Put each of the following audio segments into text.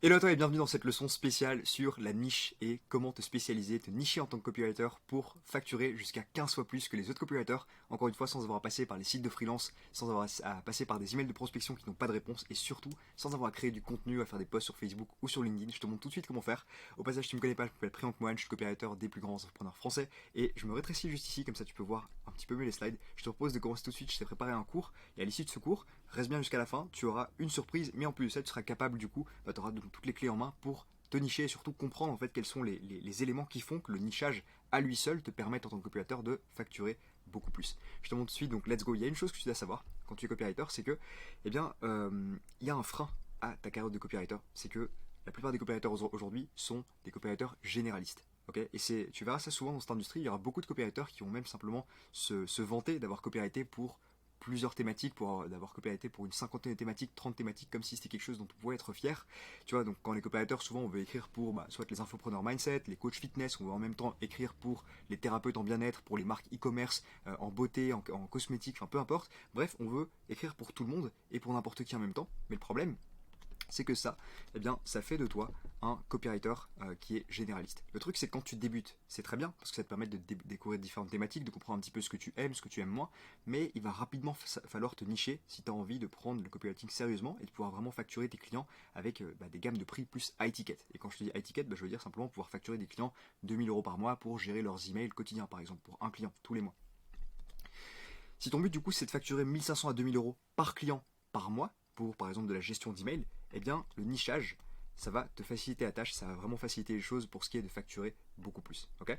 Hello à toi et bienvenue dans cette leçon spéciale sur la niche et comment te spécialiser, te nicher en tant que copywriter pour facturer jusqu'à 15 fois plus que les autres copywriters, encore une fois sans avoir à passer par les sites de freelance, sans avoir à passer par des emails de prospection qui n'ont pas de réponse et surtout sans avoir à créer du contenu, à faire des posts sur Facebook ou sur LinkedIn. Je te montre tout de suite comment faire. Au passage, si tu ne me connais pas, je m'appelle Priyank Mohan, je suis copywriter des plus grands entrepreneurs français et je me rétrécis juste ici, comme ça tu peux voir un petit peu mieux les slides. Je te propose de commencer tout de suite, je t'ai préparé un cours et à l'issue de ce cours, reste bien jusqu'à la fin, tu auras une surprise, mais en plus de ça, tu seras capable du coup, tu auras donc toutes les clés en main pour te nicher et surtout comprendre en fait quels sont les éléments qui font que le nichage à lui seul te permet en tant que copywriter de facturer beaucoup plus. Je te montre tout de suite, donc let's go. Il y a une chose que tu dois savoir quand tu es copywriter, c'est que, eh bien, il y a un frein à ta carrière de copywriter. C'est que la plupart des copywriters aujourd'hui sont des copywriters généralistes. Okay, et tu verras ça souvent dans cette industrie, il y aura beaucoup de copywriters qui vont même simplement se vanter d'avoir copywrité pour plusieurs thématiques, d'avoir copywrité pour une cinquantaine de thématiques, 30 thématiques, comme si c'était quelque chose dont on pouvait être fier. Tu vois, donc quand les copywriters, souvent on veut écrire pour soit les infopreneurs mindset, les coachs fitness, on veut en même temps écrire pour les thérapeutes en bien-être, pour les marques e-commerce, en beauté, en cosmétique, enfin peu importe. Bref, on veut écrire pour tout le monde et pour n'importe qui en même temps. Mais le problème, c'est que ça, eh bien, ça fait de toi un copywriter qui est généraliste. Le truc, c'est que quand tu débutes, c'est très bien, parce que ça te permet de découvrir différentes thématiques, de comprendre un petit peu ce que tu aimes, ce que tu aimes moins, mais il va rapidement falloir te nicher si tu as envie de prendre le copywriting sérieusement et de pouvoir vraiment facturer tes clients avec des gammes de prix plus high ticket. Et quand je te dis high ticket, je veux dire simplement pouvoir facturer des clients 2 000 € par mois pour gérer leurs emails quotidiens, par exemple, pour un client, tous les mois. Si ton but, du coup, c'est de facturer 1 500 à 2 000 € par client par mois, pour par exemple de la gestion d'email, eh bien le nichage, ça va te faciliter la tâche, ça va vraiment faciliter les choses pour ce qui est de facturer beaucoup plus. Ok.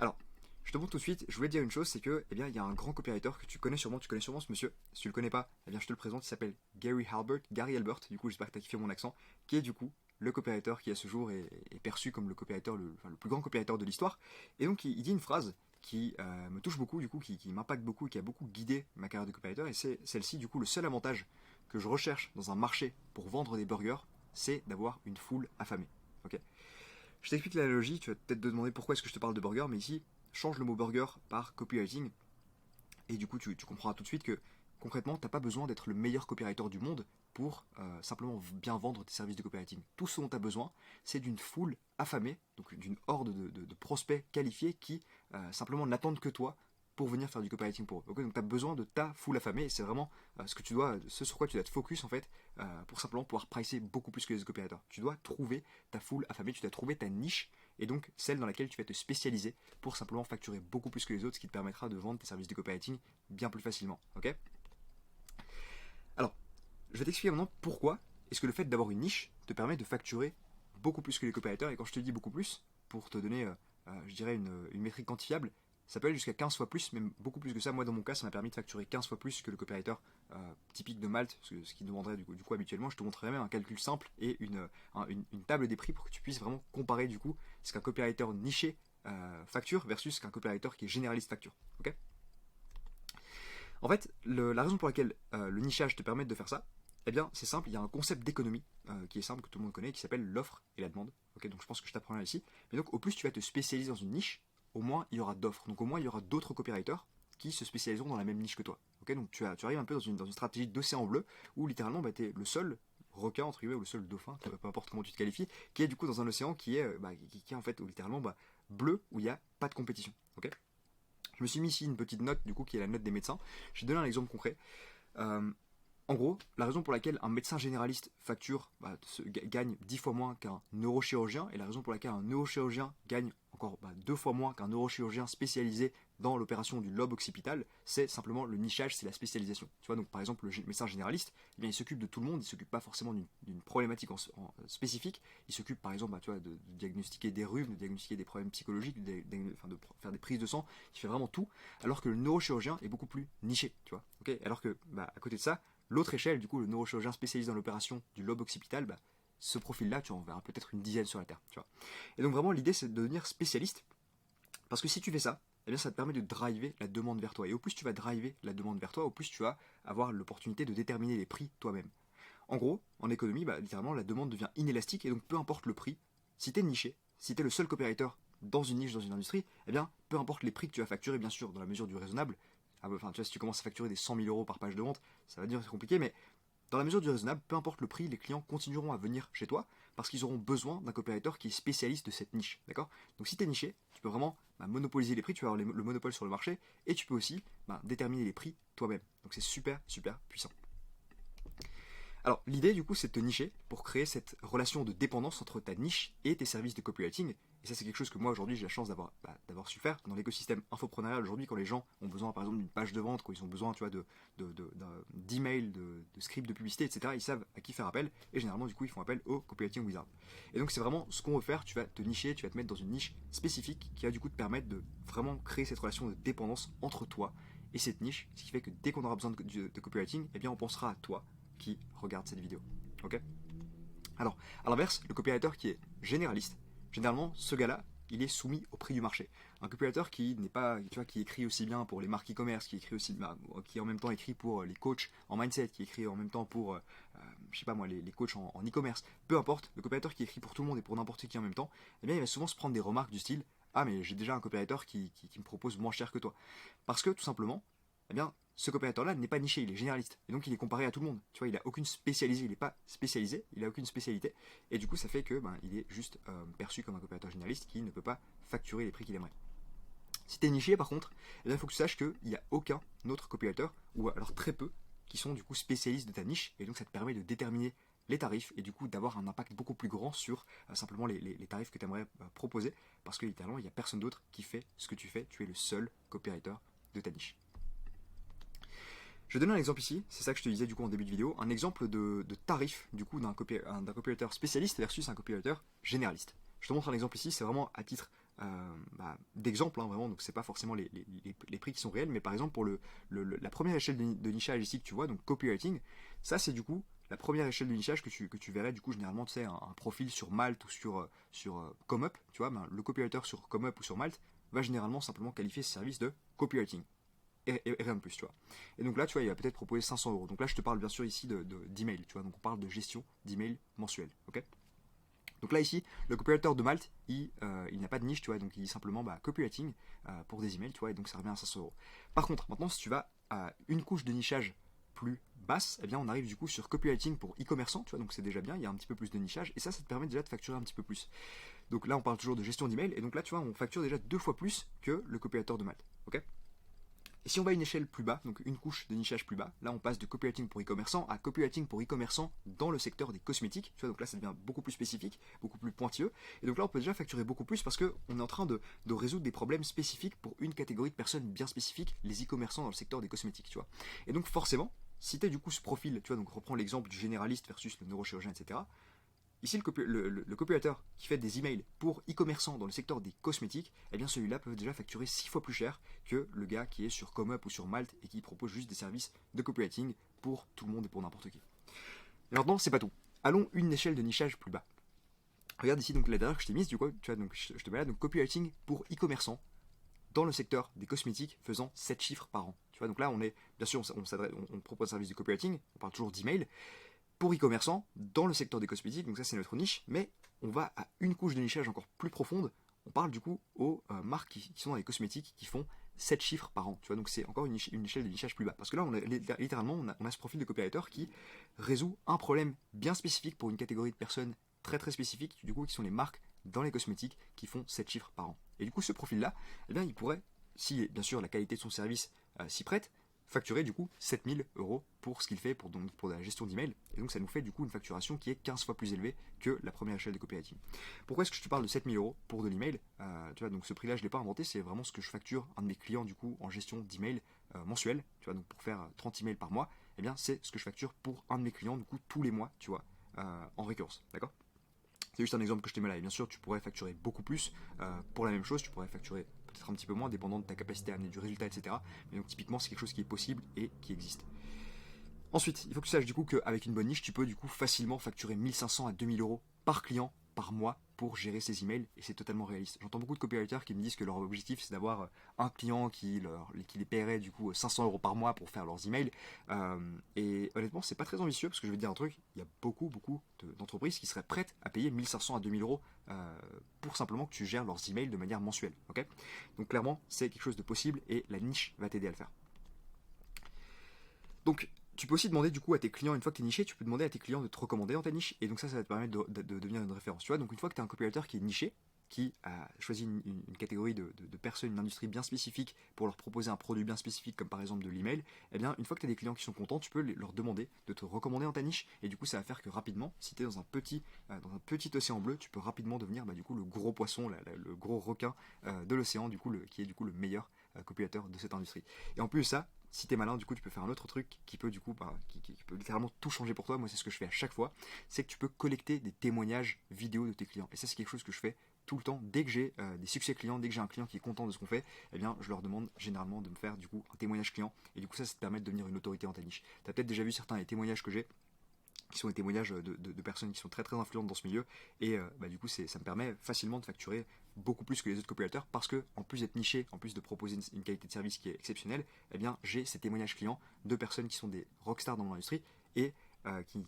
Alors, je te montre tout de suite, je voulais te dire une chose, c'est que, eh bien, il y a un grand copywriter que tu connais sûrement ce monsieur. Si tu le connais pas, eh bien, je te le présente, il s'appelle Gary Albert, du coup, j'espère que tu as kiffé mon accent, qui est du coup le copywriter qui à ce jour est perçu comme le copywriter, le plus grand copywriter de l'histoire. Et donc, il dit une phrase qui me touche beaucoup, du coup, qui m'impacte beaucoup et qui a beaucoup guidé ma carrière de copywriter. Et c'est celle-ci, du coup, le seul avantage que je recherche dans un marché pour vendre des burgers, c'est d'avoir une foule affamée. Ok. Je t'explique l'analogie, tu vas peut-être te demander pourquoi est-ce que je te parle de burger, mais ici, change le mot burger par copywriting, et du coup, tu comprendras tout de suite que concrètement, tu n'as pas besoin d'être le meilleur copywriter du monde pour simplement bien vendre tes services de copywriting. Tout ce dont tu as besoin, c'est d'une foule affamée, donc d'une horde de prospects qualifiés qui simplement n'attendent que toi pour venir faire du copywriting pour eux. Okay, donc tu as besoin de ta foule affamée et c'est vraiment ce sur quoi tu dois te focus en fait pour simplement pouvoir pricer beaucoup plus que les copywriters. Tu dois trouver ta foule affamée, tu dois trouver ta niche et donc celle dans laquelle tu vas te spécialiser pour simplement facturer beaucoup plus que les autres, ce qui te permettra de vendre tes services de copywriting bien plus facilement. Ok. Alors, je vais t'expliquer maintenant pourquoi est-ce que le fait d'avoir une niche te permet de facturer beaucoup plus que les copywriters. Et quand je te dis beaucoup plus, pour te donner, je dirais, une métrique quantifiable, ça peut aller jusqu'à 15 fois plus, même beaucoup plus que ça. Moi, dans mon cas, ça m'a permis de facturer 15 fois plus que le copywriter typique de Malte, ce qui demanderait du coup habituellement. Je te montrerai même un calcul simple et une table des prix pour que tu puisses vraiment comparer du coup ce qu'un copywriter niché facture versus ce qu'un copywriter qui est généraliste facture. Ok. En fait, la raison pour laquelle le nichage te permet de faire ça, eh bien, c'est simple, il y a un concept d'économie qui est simple, que tout le monde connaît, qui s'appelle l'offre et la demande. Okay, donc je pense que je t'apprends ici. Mais donc, au plus tu vas te spécialiser dans une niche, au moins il y aura d'offres. Donc au moins il y aura d'autres copywriters qui se spécialiseront dans la même niche que toi. Okay, donc tu arrives un peu dans une stratégie d'océan bleu où littéralement tu es le seul requin entre guillemets ou le seul dauphin, peu importe comment tu te qualifies, qui est du coup dans un océan qui est en fait littéralement bleu où il n'y a pas de compétition. Okay. Je me suis mis ici une petite note du coup qui est la note des médecins. Je vais te donner un exemple concret. Euh, En gros, la raison pour laquelle un médecin généraliste gagne 10 fois moins qu'un neurochirurgien, et la raison pour laquelle un neurochirurgien gagne encore 2 fois moins qu'un neurochirurgien spécialisé dans l'opération du lobe occipital, c'est simplement le nichage, c'est la spécialisation. Tu vois, donc par exemple, le médecin généraliste, eh bien, il s'occupe de tout le monde, il ne s'occupe pas forcément d'une problématique spécifique, il s'occupe par exemple tu vois, de diagnostiquer des rhumes, de diagnostiquer des problèmes psychologiques, de faire des prises de sang, il fait vraiment tout, alors que le neurochirurgien est beaucoup plus niché, tu vois. Okay, alors que, à côté de ça, l'autre échelle, du coup, le neurochirurgien spécialisé dans l'opération du lobe occipital, ce profil-là, tu en verras peut-être une dizaine sur la Terre. Tu vois. Et donc vraiment, l'idée, c'est de devenir spécialiste, parce que si tu fais ça, eh bien, ça te permet de driver la demande vers toi. Et au plus tu vas driver la demande vers toi, au plus tu vas avoir l'opportunité de déterminer les prix toi-même. En gros, en économie, littéralement, la demande devient inélastique, et donc peu importe le prix, si tu es niché, si tu es le seul copywriter dans une niche, dans une industrie, eh bien, peu importe les prix que tu vas facturer, bien sûr, dans la mesure du raisonnable. Enfin, tu vois, si tu commences à facturer des 100 000 € par page de vente, ça va devenir compliqué, mais Dans la mesure du raisonnable, peu importe le prix, les clients continueront à venir chez toi parce qu'ils auront besoin d'un copywriter qui est spécialiste de cette niche. D'accord? Donc si tu es niché, tu peux vraiment monopoliser les prix, tu vas avoir le monopole sur le marché et tu peux aussi déterminer les prix toi-même. Donc c'est super, super puissant. Alors, l'idée, du coup, c'est de te nicher pour créer cette relation de dépendance entre ta niche et tes services de copywriting. Et ça, c'est quelque chose que moi, aujourd'hui, j'ai la chance d'avoir su faire dans l'écosystème infopreneurial. Aujourd'hui, quand les gens ont besoin, par exemple, d'une page de vente, quand ils ont besoin, tu vois, d'emails, de scripts de publicité, etc., ils savent à qui faire appel. Et généralement, du coup, ils font appel au Copywriting Wizard. Et donc, c'est vraiment ce qu'on veut faire. Tu vas te nicher, tu vas te mettre dans une niche spécifique qui va, du coup, te permettre de vraiment créer cette relation de dépendance entre toi et cette niche. Ce qui fait que dès qu'on aura besoin de copywriting, eh bien, on pensera à toi qui regarde cette vidéo. Ok? Alors, à l'inverse, le copywriter qui est généraliste, généralement, ce gars-là, il est soumis au prix du marché. Un copywriter qui n'est pas, tu vois, qui écrit aussi bien pour les marques e-commerce, qui écrit aussi, qui en même temps écrit pour les coachs en mindset, qui écrit en même temps pour, je sais pas moi, les coachs en e-commerce, peu importe, le copywriter qui écrit pour tout le monde et pour n'importe qui en même temps, eh bien, il va souvent se prendre des remarques du style, ah mais j'ai déjà un copywriter qui me propose moins cher que toi, parce que tout simplement, eh bien, ce copywriter-là n'est pas niché, il est généraliste. Et donc il est comparé à tout le monde. Tu vois, il n'a aucune spécialisée, il n'est pas spécialisé, il n'a aucune spécialité. Et du coup, ça fait que il est juste perçu comme un copywriter généraliste qui ne peut pas facturer les prix qu'il aimerait. Si tu es niché, par contre, il faut que tu saches qu'il n'y a aucun autre copywriter, ou alors très peu, qui sont du coup spécialistes de ta niche. Et donc ça te permet de déterminer les tarifs et du coup d'avoir un impact beaucoup plus grand sur simplement les tarifs que tu aimerais proposer. Parce que littéralement, il n'y a personne d'autre qui fait ce que tu fais. Tu es le seul copywriter de ta niche. Je vais donner un exemple ici, c'est ça que je te disais du coup en début de vidéo, un exemple de tarif du coup d'un copywriter spécialiste versus un copywriter généraliste. Je te montre un exemple ici, c'est vraiment à titre d'exemple, vraiment, donc c'est pas forcément les prix qui sont réels, mais par exemple pour la première échelle de nichage ici que tu vois, donc copywriting, ça c'est du coup la première échelle de nichage que tu verrais du coup généralement, tu sais, un profil sur Malte ou sur ComeUp, tu vois, le copywriter sur ComeUp ou sur Malte va généralement simplement qualifier ce service de copywriting et rien de plus, tu vois. Et donc là, tu vois, il va peut-être proposer 500 euros. Donc là, je te parle bien sûr ici d'email, tu vois. Donc on parle de gestion d'email mensuel, ok. Donc là, ici, le copywriter de Malte, il n'a pas de niche, tu vois. Donc il dit simplement copywriting pour des emails, tu vois. Et donc ça revient à 500 euros. Par contre, maintenant, si tu vas à une couche de nichage plus basse, eh bien on arrive du coup sur copywriting pour e-commerçant, tu vois. Donc c'est déjà bien, il y a un petit peu plus de nichage. Et ça te permet déjà de facturer un petit peu plus. Donc là, on parle toujours de gestion d'email. Et donc là, tu vois, on facture déjà 2 fois plus que le copywriter de Malte, ok. Et si on va à une échelle plus bas, donc une couche de nichage plus bas, là on passe de copywriting pour e-commerçant à copywriting pour e-commerçant dans le secteur des cosmétiques. Tu vois, donc là ça devient beaucoup plus spécifique, beaucoup plus pointilleux. Et donc là on peut déjà facturer beaucoup plus parce qu'on est en train de résoudre des problèmes spécifiques pour une catégorie de personnes bien spécifiques, les e-commerçants dans le secteur des cosmétiques. Tu vois. Et donc forcément, si tu as du coup ce profil, tu vois, donc reprends l'exemple du généraliste versus le neurochirurgien, etc. Ici, le copywriter qui fait des emails pour e-commerçants dans le secteur des cosmétiques, eh bien celui-là peut déjà facturer 6 fois plus cher que le gars qui est sur ComeUp ou sur Malte et qui propose juste des services de copywriting pour tout le monde et pour n'importe qui. Et maintenant, c'est pas tout. Allons une échelle de nichage plus bas. Regarde ici donc la dernière que je t'ai mise, du coup, tu vois, donc je te mets là, donc copywriting pour e-commerçants dans le secteur des cosmétiques faisant 7 chiffres par an. Tu vois, donc là on est, bien sûr, on propose un service de copywriting, on parle toujours d'email, pour e-commerçants dans le secteur des cosmétiques, donc ça c'est notre niche, mais on va à une couche de nichage encore plus profonde, on parle du coup aux marques qui sont dans les cosmétiques qui font 7 chiffres par an, tu vois, donc c'est encore une échelle de nichage plus bas, parce que là on a, littéralement on a ce profil de copywriter qui résout un problème bien spécifique pour une catégorie de personnes très très spécifiques, du coup qui sont les marques dans les cosmétiques qui font 7 chiffres par an. Et du coup ce profil là, eh bien il pourrait, si bien sûr la qualité de son service s'y prête, facturer du coup 7000 euros pour ce qu'il fait pour la gestion d'email. Et donc ça nous fait du coup une facturation qui est 15 fois plus élevée que la première échelle de copywriting. Pourquoi est-ce que je te parle de 7000 euros pour de l'email? Tu vois, donc ce prix-là, je ne l'ai pas inventé, c'est vraiment ce que je facture un de mes clients du coup en gestion d'email mensuel. Tu vois, donc pour faire 30 emails par mois, eh bien c'est ce que je facture pour un de mes clients du coup tous les mois, tu vois, en récurrence. D'accord? C'est juste un exemple que je te mets là. Et bien sûr, tu pourrais facturer beaucoup plus pour la même chose. Tu pourrais facturer peut-être un petit peu moins, dépendant de ta capacité à amener du résultat, etc. Mais donc, typiquement, c'est quelque chose qui est possible et qui existe. Ensuite, il faut que tu saches du coup qu'avec une bonne niche, tu peux du coup facilement facturer 1500 à 2000 euros par client par mois pour gérer ses emails et c'est totalement réaliste. J'entends beaucoup de copywriters qui me disent que leur objectif c'est d'avoir un client qui les paierait du coup 500 euros par mois pour faire leurs emails. Et honnêtement, c'est pas très ambitieux parce que je vais te dire un truc, il y a beaucoup d'entreprises qui seraient prêtes à payer 1500 à 2000 euros pour simplement que tu gères leurs emails de manière mensuelle. Okay, donc clairement, c'est quelque chose de possible et la niche va t'aider à le faire. Donc Tu peux aussi demander du coup à tes clients, une fois que tu es niché, tu peux demander à tes clients de te recommander dans ta niche, et donc ça va te permettre de devenir une référence. Tu vois, donc une fois que tu as un copywriter qui est niché, qui a choisi une catégorie de personnes, une industrie bien spécifique pour leur proposer un produit bien spécifique, comme par exemple de l'email, eh bien, une fois que tu as des clients qui sont contents, tu peux leur demander de te recommander dans ta niche, et du coup, ça va faire que rapidement, si tu es dans un petit océan bleu, tu peux rapidement devenir du coup le gros poisson, le gros requin de l'océan, du coup, qui est du coup le meilleur copywriter de cette industrie. Et en plus de ça, si t'es malin, du coup, tu peux faire un autre truc qui peut, du coup, qui peut littéralement tout changer pour toi. Moi, c'est ce que je fais à chaque fois. C'est que tu peux collecter des témoignages vidéo de tes clients. Et ça, c'est quelque chose que je fais tout le temps. Dès que j'ai des succès clients, dès que j'ai un client qui est content de ce qu'on fait, eh bien, je leur demande généralement de me faire, du coup, un témoignage client. Et du coup, ça te permet de devenir une autorité en ta niche. T'as peut-être déjà vu certains des témoignages que j'ai, qui sont des témoignages de personnes qui sont très très influentes dans ce milieu, et du coup ça me permet facilement de facturer beaucoup plus que les autres copywriters, parce que en plus d'être niché, en plus de proposer une qualité de service qui est exceptionnelle, eh bien j'ai ces témoignages clients de personnes qui sont des rockstars dans l'industrie, et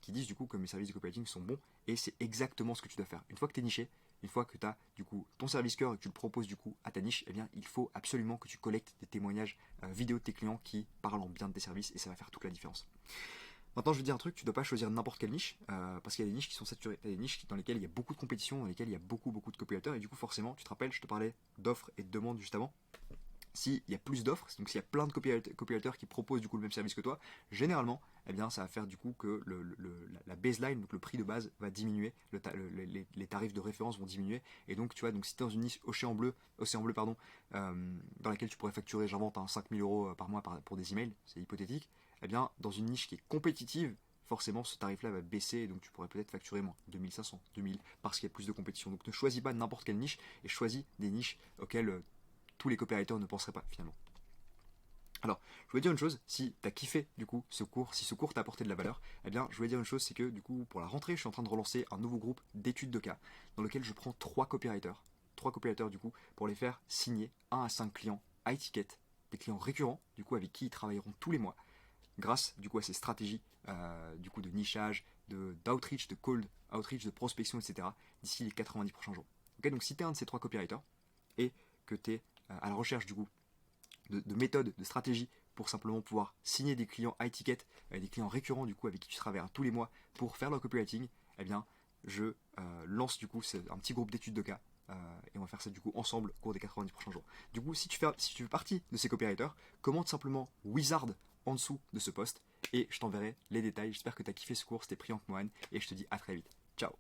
qui disent du coup que mes services de copywriting sont bons, et c'est exactement ce que tu dois faire. Une fois que tu es niché, une fois que tu as du coup ton service cœur et que tu le proposes du coup à ta niche, eh bien il faut absolument que tu collectes des témoignages vidéo de tes clients qui parlent en bien de tes services, et ça va faire toute la différence. Maintenant, je vais te dire un truc, tu ne dois pas choisir n'importe quelle niche, parce qu'il y a des niches qui sont saturées. Il y a des niches dans lesquelles il y a beaucoup de compétition, dans lesquelles il y a beaucoup de copywriters, et du coup, forcément, tu te rappelles, je te parlais d'offres et de demandes juste avant. S'il y a plus d'offres, donc s'il y a plein de copywriters qui proposent du coup le même service que toi, généralement, eh bien, ça va faire du coup que la baseline, donc le prix de base, va diminuer, les tarifs de référence vont diminuer, et donc tu vois, donc si tu es dans une niche océan bleu pardon, dans laquelle tu pourrais facturer, j'invente, 5000 euros par mois pour des emails, c'est hypothétique, eh bien, dans une niche qui est compétitive, forcément ce tarif-là va baisser, et donc tu pourrais peut-être facturer moins, 2500, 2000, parce qu'il y a plus de compétition. Donc ne choisis pas n'importe quelle niche, et choisis des niches auxquelles tous les copywriters ne penseraient pas finalement. Alors, je voulais dire une chose, si tu as kiffé du coup ce cours, si ce cours t'a apporté de la valeur, eh bien je voulais dire une chose, c'est que du coup pour la rentrée, je suis en train de relancer un nouveau groupe d'études de cas, dans lequel je prends 3 copywriters du coup, pour les faire signer 1 à 5 clients à étiquette, des clients récurrents, du coup avec qui ils travailleront tous les mois, grâce du coup à ces stratégies du coup de nichage, d'outreach, de cold outreach, de prospection, etc. d'ici les 90 prochains jours. Ok, donc si tu es un de ces 3 copywriters et que tu es à la recherche du coup de méthodes, de stratégies pour simplement pouvoir signer des clients à étiquette, des clients récurrents du coup avec qui tu travailles tous les mois pour faire leur copywriting, eh bien je lance du coup un petit groupe d'études de cas, et on va faire ça du coup ensemble au cours des 90 prochains jours. Du coup, si tu fais partie de ces copywriters, commente simplement Wizard en dessous de ce post et je t'enverrai les détails. J'espère que tu as kiffé ce cours, c'était Priyank Mohan et je te dis à très vite. Ciao.